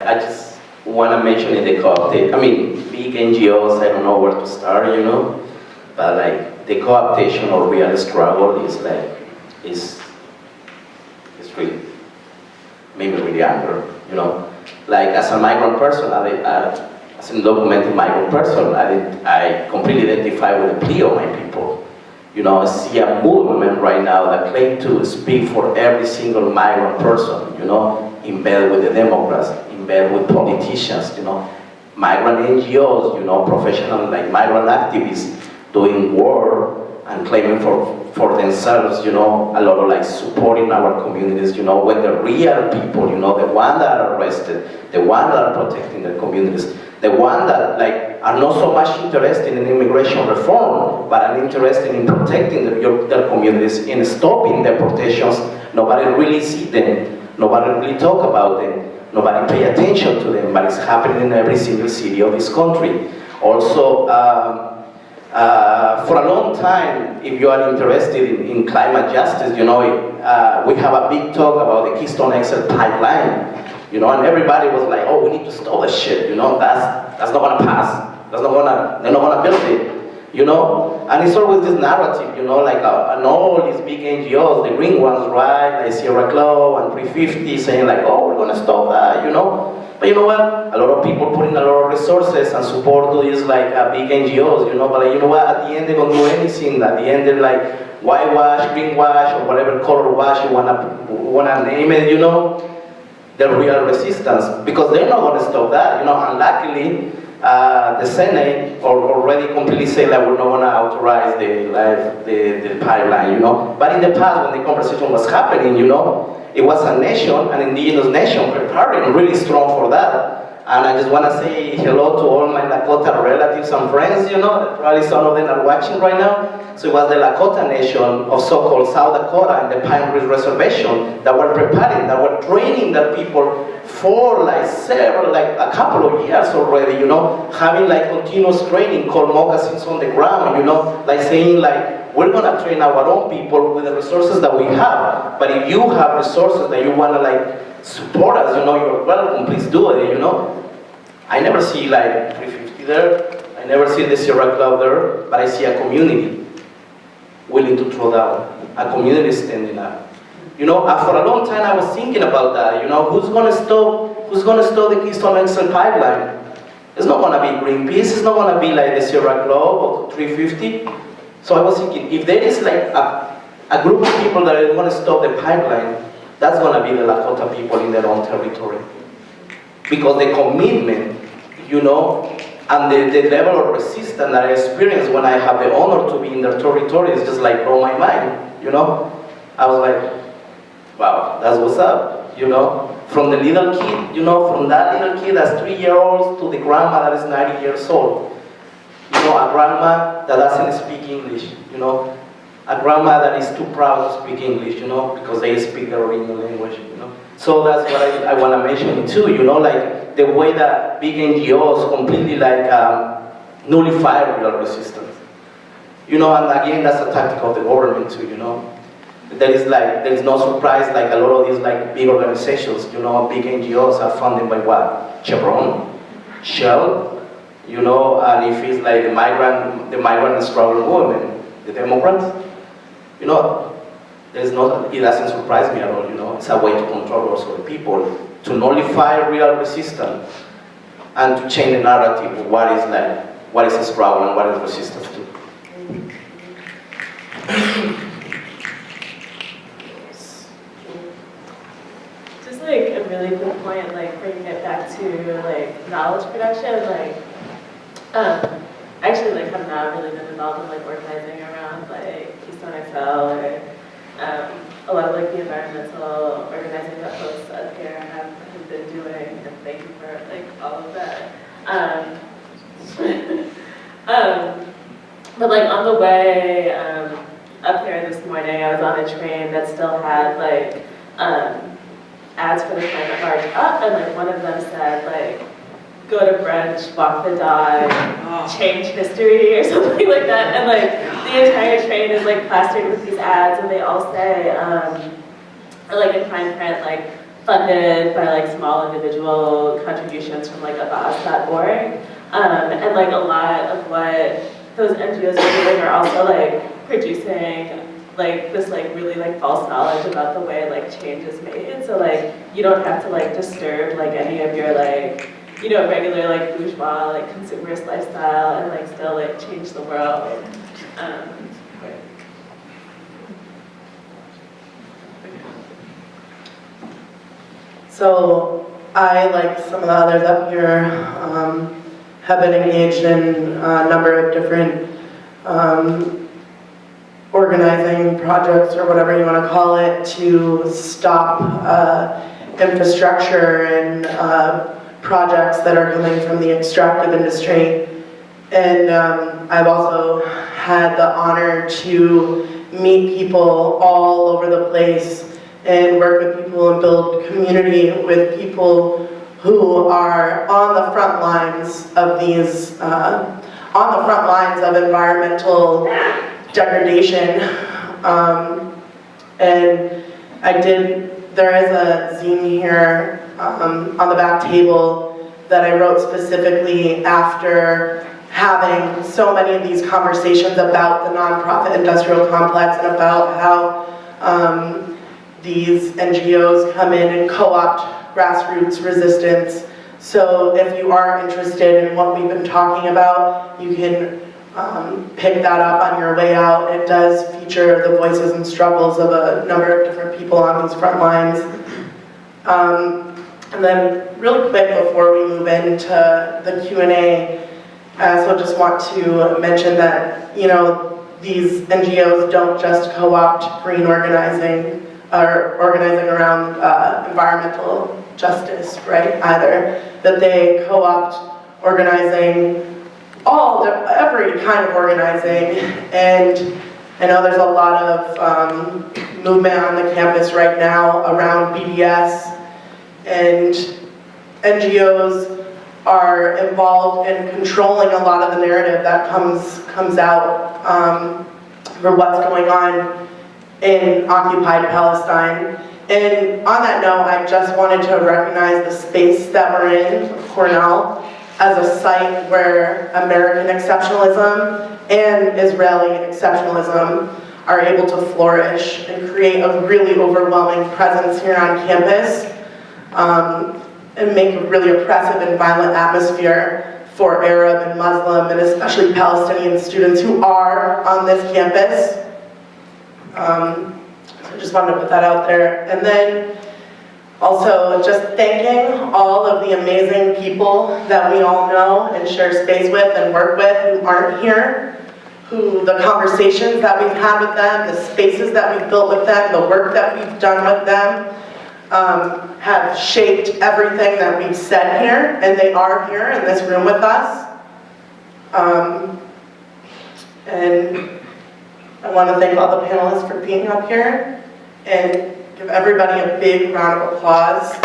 I just want to mention in the co-optation, I mean, big NGOs, I don't know where to start, you know, but like the co-optation or real struggle is like, it's really, made me really angry, you know. Like as a migrant person, as a undocumented migrant person, I completely identify with the plea of my people. You know, I see a movement right now that claims to speak for every single migrant person, you know, in bed with the Democrats, in bed with politicians, you know, migrant NGOs, you know, professional like migrant activists doing work and claiming for themselves, you know, a lot of like supporting our communities, you know, when the real people, you know, the ones that are arrested, the ones that are protecting their communities, the ones that like are not so much interested in immigration reform, but are interested in protecting their communities, in stopping deportations. Nobody really see them, nobody really talk about them, nobody pay attention to them, but it's happening in every single city of this country. Also, for a long time, if you are interested in climate justice, you know, we have a big talk about the Keystone XL pipeline, you know, and everybody was like, oh, we need to stop that shit, you know, that's not gonna pass, they're not gonna build it, you know, and it's always this narrative, you know, like, and all these big NGOs, the green ones, right, like Sierra Club and 350, saying like, oh, we're gonna stop that, you know. But you know what? A lot of people put in a lot of resources and support to these like big NGOs, you know. But like, you know what? At the end, they don't do anything. At the end, they're like whitewash, greenwash, or whatever color wash you wanna name it, you know. The real resistance, because they're not gonna stop that, you know. And luckily, the Senate already completely said that we're not gonna authorize the pipeline, you know. But in the past, when the conversation was happening, you know, it was a nation, an indigenous nation, preparing really strong for that. And I just want to say hello to all my Lakota relatives and friends, you know, probably some of them are watching right now. So it was the Lakota nation of so-called South Dakota and the Pine Ridge Reservation that were preparing, that were training the people for like a couple of years already, you know, having like continuous training called moccasins on the ground, you know, like saying like, we're gonna train our own people with the resources that we have, but if you have resources that you wanna like support us, you know, you're welcome, please do it, you know. I never see like 350 there, I never see the Sierra Club there, but I see a community willing to throw down, a community standing up. You know, for a long time I was thinking about that, you know, who's gonna stop the Keystone XL pipeline? It's not gonna be Greenpeace, it's not gonna be like the Sierra Club or 350. So I was thinking, if there is like a group of people that are going to stop the pipeline, that's going to be the Lakota people in their own territory. Because the commitment, you know, and the level of resistance that I experience when I have the honor to be in their territory is just like blow my mind, you know. I was like, wow, that's what's up, you know. From the little kid, you know, from that little kid that's 3-year-old to the grandma that is 90 years old. You know, a grandma that doesn't speak English, you know, a grandma that is too proud to speak English, you know, because they speak their original language, you know. So that's what I want to mention too, you know, like the way that big NGOs completely like nullify real resistance. You know, and again, that's a tactic of the government too, you know. There is no surprise, like a lot of these like big organizations, you know, big NGOs are funded by what? Chevron, Shell, you know, and if it's like the migrant struggle movement, the Democrats, you know, it doesn't surprise me at all, you know. It's a way to control also the people, to nullify real resistance, and to change the narrative of what is a struggle and what is resistance to. Just like a really good point, like bringing it back to like knowledge production, like actually like have not really been involved in like organizing around like Keystone XL or a lot of like the environmental organizing that folks up here have been doing, and thank you for like all of that. But like on the way up here this morning, I was on a train that still had like ads for the climate march up, and like one of them said like, go to brunch, walk the dog, change history or something like that. And like the entire train is like plastered with these ads, and they all say, or like in fine print, like funded by like small individual contributions from like abaz.org. And like a lot of what those NGOs are doing are also like producing like this like really like false knowledge about the way like change is made. So like you don't have to like disturb like any of your like, you know, regular like bourgeois like consumerist lifestyle and like still like change the world. So I, like some of the others up here, have been engaged in a number of different organizing projects or whatever you want to call it to stop infrastructure and projects that are coming from the extractive industry. And I've also had the honor to meet people all over the place and work with people and build community with people who are on the front lines of these, on the front lines of environmental degradation. And there is a zine here on the back table that I wrote specifically after having so many of these conversations about the nonprofit industrial complex and about how these NGOs come in and co-opt grassroots resistance. So if you are interested in what we've been talking about, you can pick that up on your way out. It does feature the voices and struggles of a number of different people on these front lines. And then really quick before we move into the Q&A, I also just want to mention that, you know, these NGOs don't just co-opt green organizing or organizing around environmental justice, right, either. That they co-opt organizing every kind of organizing, and I know there's a lot of movement on the campus right now around BDS, and NGOs are involved in controlling a lot of the narrative that comes out for what's going on in occupied Palestine. And on that note, I just wanted to recognize the space that we're in, Cornell, as a site where American exceptionalism and Israeli exceptionalism are able to flourish and create a really overwhelming presence here on campus, and make a really oppressive and violent atmosphere for Arab and Muslim and especially Palestinian students who are on this campus. So I just wanted to put that out there. And then also just thanking all of the amazing people that we all know and share space with and work with who aren't here, the conversations that we've had with them, the spaces that we've built with them, the work that we've done with them, have shaped everything that we've said here, and they are here in this room with us. And I want to thank all the panelists for being up here, and give everybody a big round of applause.